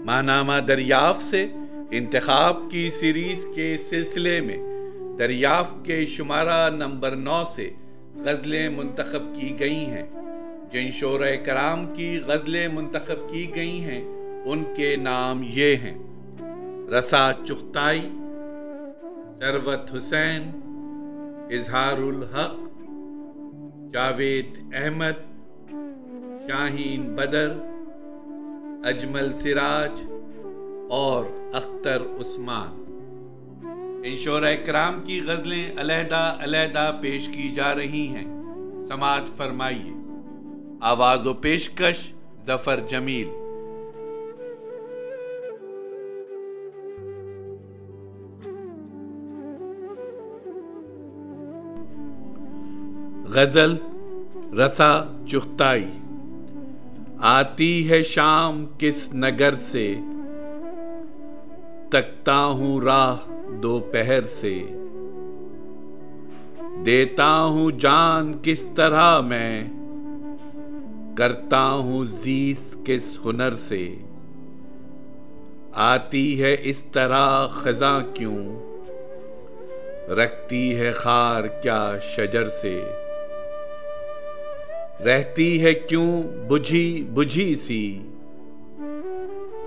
माहनामा दरियाफ्त से इंतखाब की सीरीज के सिलसिले में दरियाफ्त के शुमारा नंबर 9 से गज़लें मुंतखब की गई हैं। जिन शोरे कराम की गज़लें मुंतखब की गई हैं उनके नाम ये हैं: रसा चुग़ताई, सरवत हुसैन, इजहारुल हक, जावेद अहमद, शाहीन बदर, अजमल सिराज और अख्तर उस्मान। इन शोरे कराम की गज़लें अलहदा अलहदा पेश की जा रही हैं। समाअत फरमाइए। आवाज़ व पेशकश ज़फ़र जमील। गज़ल रसा चुग़ताई। आती है शाम किस नगर से, तकता हूँ राह दोपहर से। देता हूँ जान किस तरह मैं, करता हूँ ज़ीस किस हुनर से। आती है इस तरह ख़ज़ां क्यों, रखती है खार क्या शजर से। रहती है क्यों बुझी बुझी सी,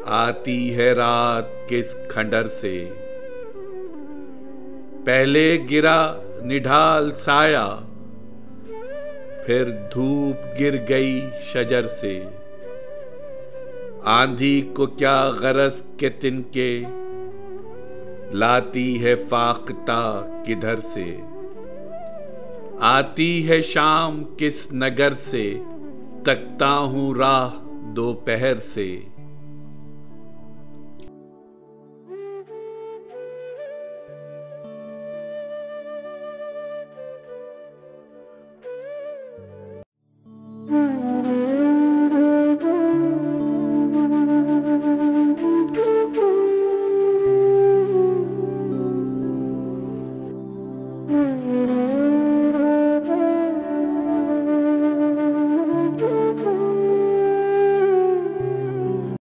आती है रात किस खंडर से। पहले गिरा निढाल साया, फिर धूप गिर गई शजर से। आंधी को क्या गरज के तिनके, लाती है फाख्ता किधर से। आती है शाम किस नगर से, तकता हूँ राह दोपहर से।